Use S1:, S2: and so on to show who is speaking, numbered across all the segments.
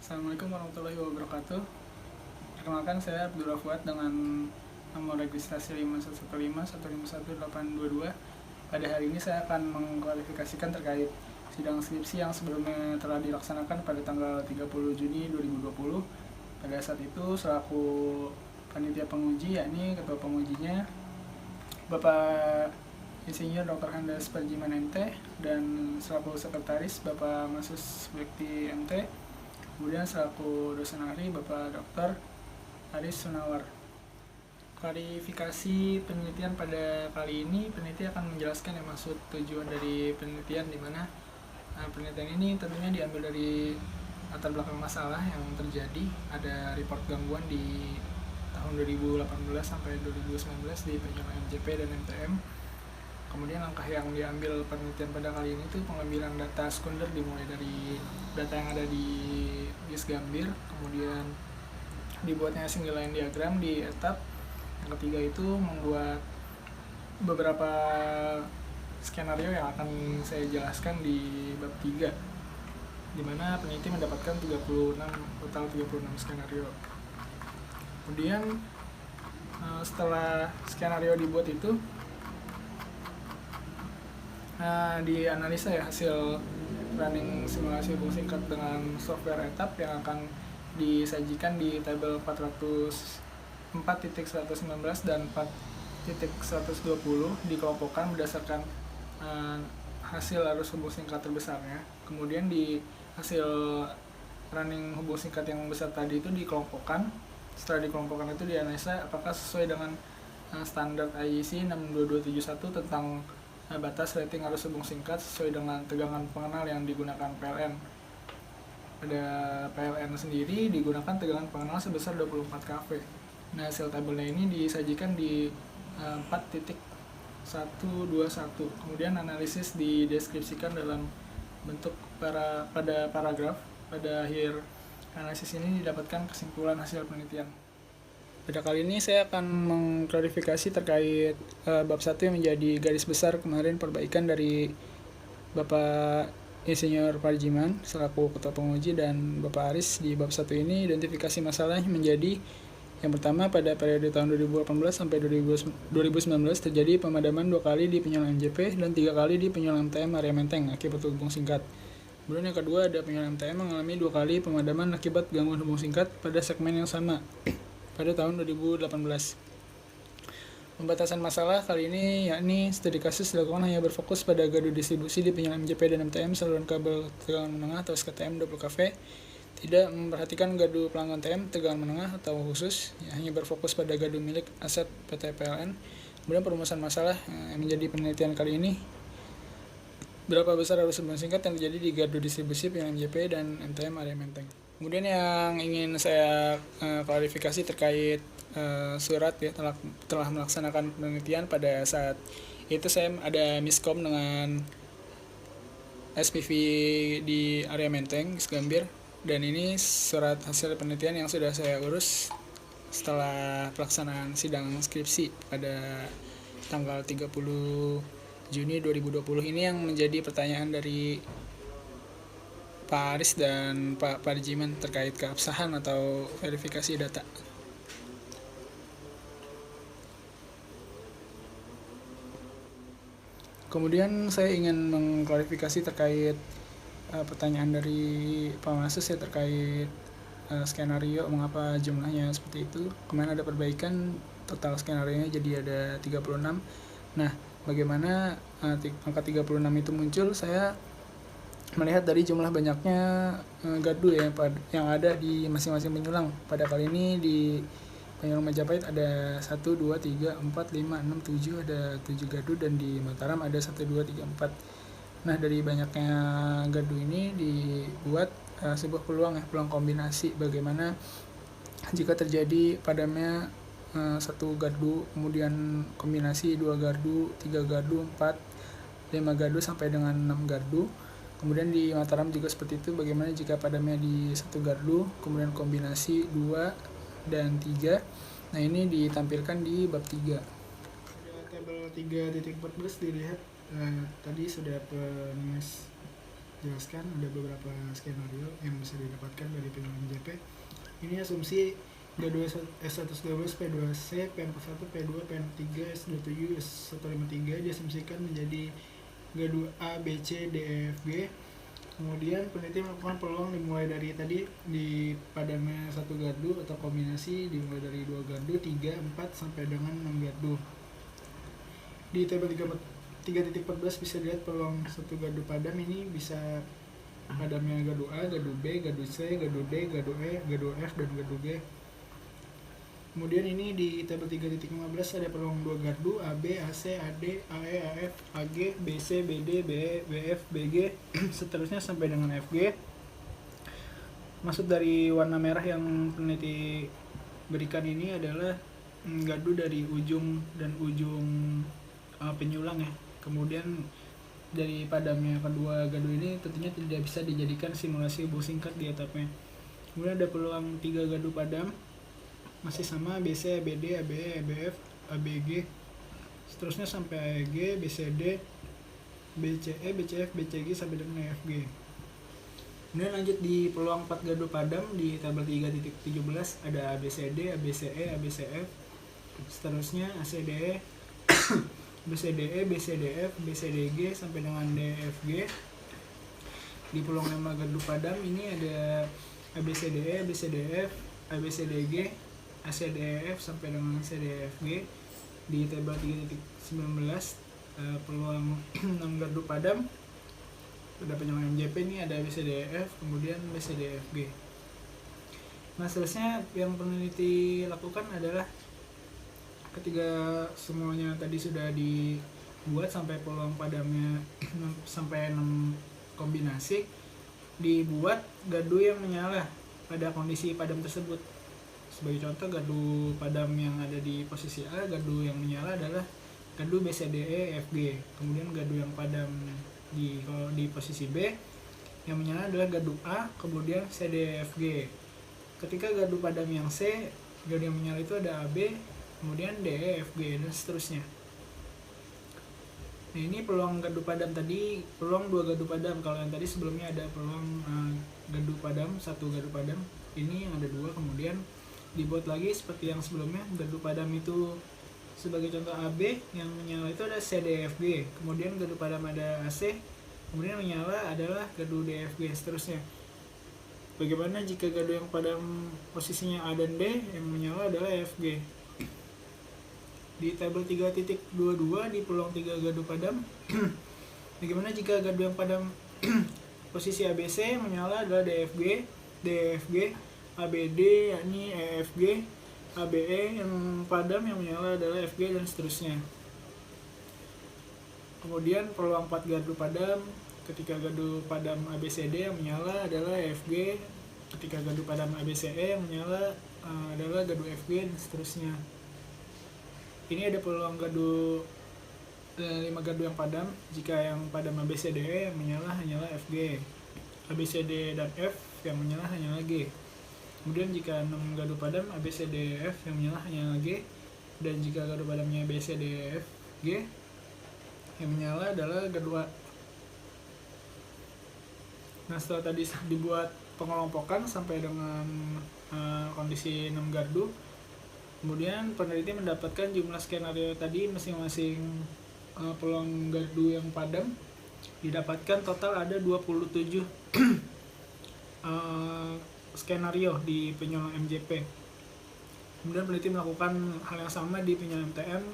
S1: Assalamualaikum warahmatullahi wabarakatuh. Perkenalkan, saya Abdullah Fuad dengan nomor registrasi 51151511822. Pada hari ini saya akan mengklarifikasikan terkait sidang skripsi yang sebelumnya telah dilaksanakan pada tanggal 30 Juni 2020. Pada saat itu selaku panitia penguji, yakni ketua pengujinya Bapak Insinyur Dr. Handes Parjiman MT, dan selaku sekretaris Bapak Masus Bekti MT. Kemudian selaku dosen ahli Bapak Dr. Aris Sunawar. Klarifikasi penelitian pada kali ini, peneliti akan menjelaskan yang maksud tujuan dari penelitian, di mana penelitian ini tentunya diambil dari latar belakang masalah yang terjadi. Ada report gangguan di tahun 2018 sampai 2019 di penyelenggaraan MJP dan MTM. Kemudian langkah yang diambil penelitian pada kali ini itu pengambilan data sekunder, dimulai dari data yang ada di Gambir, kemudian dibuatnya single line diagram di etap. Yang ketiga itu membuat beberapa skenario yang akan saya jelaskan di bab 3, di mana peneliti mendapatkan total 36 skenario. Kemudian setelah skenario dibuat itu, dianalisa ya hasil running simulasi hubung singkat dengan software etap yang akan disajikan di tabel 4.119 dan 4.120, dikelompokkan berdasarkan hasil arus hubung singkat terbesarnya. Kemudian di hasil running hubung singkat yang besar tadi itu dikelompokkan. Setelah dikelompokkan itu dianalisa apakah sesuai dengan standar IEC 62271 tentang batas rating arus hubung singkat sesuai dengan tegangan pengenal yang digunakan PLN. Pada PLN sendiri digunakan tegangan pengenal sebesar 24 kV. Nah, hasil tabelnya ini disajikan di 4.121. Kemudian analisis dideskripsikan dalam bentuk pada paragraf. Pada akhir analisis ini didapatkan kesimpulan hasil penelitian. Pada kali ini saya akan mengklarifikasi terkait bab 1 yang menjadi garis besar kemarin perbaikan dari Bapak Insinyur Parjiman selaku ketua penguji dan Bapak Aris. Di bab 1 ini identifikasi masalahnya menjadi yang pertama, pada periode tahun 2018 sampai 2019 terjadi pemadaman 2 kali di penyulang MJP dan 3 kali di penyulang MTM area Menteng akibat hubung singkat. Kemudian yang kedua, ada penyulang MTM mengalami 2 kali pemadaman akibat gangguan hubung singkat pada segmen yang sama pada tahun 2018. Pembatasan masalah kali ini yakni studi kasus dilakukan hanya berfokus pada gardu distribusi di penyulang MJP dan MTM saluran kabel tegangan menengah atau SKTM 20 kV, tidak memperhatikan gardu pelanggan TM tegangan menengah atau khusus, hanya berfokus pada gardu milik aset PT PLN. Kemudian perumusan masalah yang menjadi penelitian kali ini, berapa besar arus hubung singkat yang terjadi di gardu distribusi penyulang MJP dan MTM area Menteng. Kemudian yang ingin saya klarifikasi terkait surat ya, telah melaksanakan penelitian. Pada saat itu saya ada miskom dengan SPV di area Menteng, Gambir, dan ini surat hasil penelitian yang sudah saya urus setelah pelaksanaan sidang skripsi pada tanggal 30 Juni 2020. Ini yang menjadi pertanyaan dari Pak Aris dan Pak Parjiman terkait keabsahan atau verifikasi data. Kemudian saya ingin mengklarifikasi terkait pertanyaan dari Pak Masus ya, terkait skenario mengapa jumlahnya seperti itu. Kemarin ada perbaikan, total skenario nya jadi ada 36. Nah, bagaimana angka 36 itu muncul? Saya melihat dari jumlah banyaknya gardu ya yang ada di masing-masing penyulang. Pada kali ini di penyulang Majapahit ada 1, 2, 3, 4, 5, 6, 7, ada 7 gardu, dan di Mataram ada 1, 2, 3, 4. Nah, dari banyaknya gardu ini dibuat sebuah peluang kombinasi, bagaimana jika terjadi padamnya 1 gardu, kemudian kombinasi 2 gardu, 3 gardu, 4, 5 gardu sampai dengan 6 gardu. Kemudian di Mataram juga seperti itu, bagaimana jika padamnya di 1 gardu, kemudian kombinasi 2 dan 3. Nah, ini ditampilkan di bab 3. Pada tabel 3.14 dilihat tadi sudah penulis jelaskan ada beberapa skenario yang bisa didapatkan dari penyulang MJP. Ini asumsi GADU S112, P2C, P41, P2, P3, S27, S153 diasumsikan menjadi GADU A, B, C, D, E, F, G. Kemudian peneliti melakukan peluang dimulai dari tadi di padamnya satu gardu atau kombinasi dimulai dari 2 gardu, 3, 4 sampai dengan 6 gardu. Di tabel 3.14 bisa lihat peluang satu gardu padam ini bisa padamnya gardu A, gardu B, gardu C, gardu D, gardu E, gardu F, dan gardu G. Kemudian ini di tabel 3.15 ada peluang 2 gardu AB, AC, AD, AE, AF, AG, BC, BD, BE, BF, BG, seterusnya sampai dengan FG. Maksud dari warna merah yang peneliti berikan ini adalah gardu dari ujung dan ujung penyulang ya. Kemudian dari padamnya kedua gardu ini tentunya tidak bisa dijadikan simulasi hubung singkat di etapnya. Kemudian ada peluang 3 gardu padam masih sama BC, ABD, ABE, ABF, ABG, seterusnya sampai AEG, BCD, BCE, BCF, BCG sampai dengan EFG. Kemudian lanjut di peluang 4 gardu padam di tabel 3.17 ada ABCD, ABCE, ABCF, seterusnya ACDE, BCDE, BCDF, BCDG sampai dengan DFG. Di peluang 5 gardu padam ini ada ABCDE, ABCDF, ABCDG, ACDF sampai dengan CDFG. Di tabel 3.19 peluang 6 gardu padam pada penyulang MJP ini ada ABCDF, kemudian BCDFG. Nah, seterusnya yang peneliti lakukan adalah ketika semuanya tadi sudah dibuat sampai peluang padamnya sampai 6 kombinasi, dibuat gardu yang menyala pada kondisi padam tersebut. Sebagai contoh, gardu padam yang ada di posisi A, gardu yang menyala adalah gardu BCDE FG. Kemudian gardu yang padam di posisi B yang menyala adalah gardu A, kemudian CDFG. Ketika gardu padam yang C, gardu yang menyala itu ada AB, kemudian DE FG, dan seterusnya. Nah, ini peluang gardu padam tadi, peluang 2 gardu padam. Kalau yang tadi sebelumnya ada peluang gardu padam, 1 gardu padam, ini yang ada 2, kemudian dibuat lagi seperti yang sebelumnya. Gardu padam itu sebagai contoh AB, yang menyala itu ada CDFG, kemudian gardu padam ada AC, kemudian menyala adalah gardu DFG, seterusnya. Bagaimana jika gardu yang padam posisinya A dan D, yang menyala adalah FG? Di tabel 3.22 di peluang 3 gardu padam bagaimana jika gardu yang padam posisi ABC menyala adalah DFG, DFG, ABD yakni EFG, ABE yang padam yang menyala adalah FG, dan seterusnya. Kemudian peluang 4 gardu padam ketika gardu padam ABCD yang menyala adalah EFG, ketika gardu padam ABCE yang menyala adalah gardu FG, dan seterusnya. Ini ada peluang gardu 5 gardu yang padam. Jika yang padam ABCDE yang menyala hanyalah FG, ABCD dan F yang menyala hanyalah G. Kemudian jika 6 gardu padam ABCDF yang menyala hanyalah G, dan jika gardu padamnya ABCDF G yang menyala adalah gardu A. Nah, setelah tadi dibuat pengelompokan sampai dengan kondisi 6 gardu, kemudian peneliti mendapatkan jumlah skenario tadi masing-masing peluang gardu yang padam. Didapatkan total ada 27 skenario di penyulang MJP. Kemudian peneliti melakukan hal yang sama di penyulang MTM.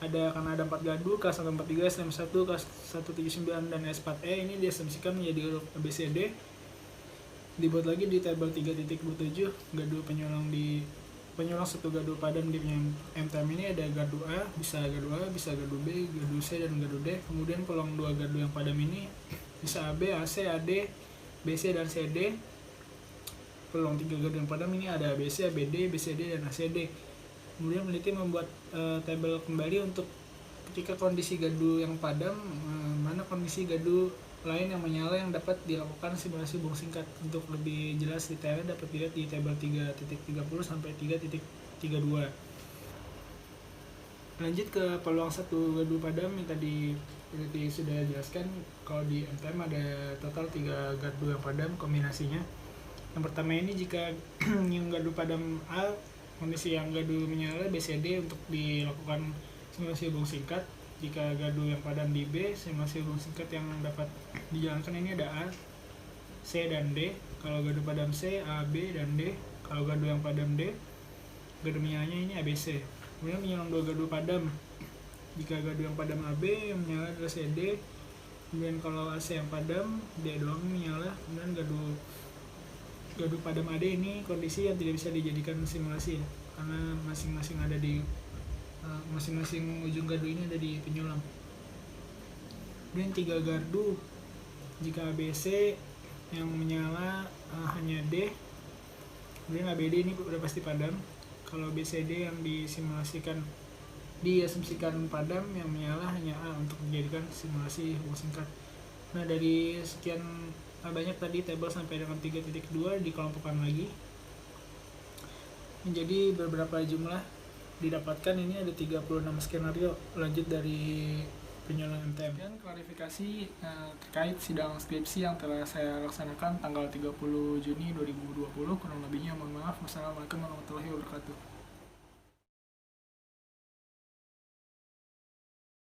S1: Karena ada 4 gardu, K143, SM1, K179, dan S4E, ini diasumsikan menjadi huruf ABCD. Dibuat lagi di tabel 3.27 gardu penyulang satu gardu padam di penyulang MTM ini ada gardu A, bisa gardu B, gardu C, dan gardu D. Kemudian peluang 2 gardu yang padam ini bisa AB, AC, AD, BC, dan CD. Peluang 3 gardu yang padam ini ada ABC, ABD, BCD, dan ACD. Kemudian peneliti membuat tabel kembali untuk ketika kondisi gardu yang padam, mana kondisi gardu lain yang menyala yang dapat dilakukan simulasi hubung singkat. Untuk lebih jelas detailnya dapat dilihat di tabel 3.30 sampai 3.32. Lanjut ke peluang satu gardu padam yang tadi sudah jelaskan. Kalau di MTM ada total 3 gardu yang padam kombinasinya. Yang pertama ini jika yang gardu padam A, kondisi yang gardu menyala BCD untuk dilakukan simulasi hubung singkat. Jika gardu yang padam di B, simulasi hubung singkat yang dapat dijalankan ini ada A, C, dan D. Kalau gardu padam C, A, B, dan D. Kalau gardu yang padam D, gardu menyalanya ini ABC. Kemudian menyala 2 gardu padam. Jika gardu yang padam AB, yang menyala adalah CD. Kemudian kalau AC yang padam, D doang menyala. Kemudian gardu padam AD ini kondisi yang tidak bisa dijadikan simulasi ya, karena masing-masing ada di masing-masing ujung gardu ini ada di penyulang. Kemudian 3 gardu, jika ABC yang menyala hanya D, kemudian ABD ini udah pasti padam. Kalau BCD yang diasumsikan padam, yang menyala hanya A untuk dijadikan simulasi hubung singkat. Nah, dari sekian banyak tadi tabel sampai dengan 3.2 dikelompokkan lagi menjadi beberapa jumlah didapatkan. Ini ada 36 skenario lanjut dari penyulang MTM. Dan klarifikasi terkait sidang skripsi yang telah saya laksanakan tanggal 30 Juni 2020. Kurang lebihnya mohon maaf. Wassalamualaikum warahmatullahi wabarakatuh.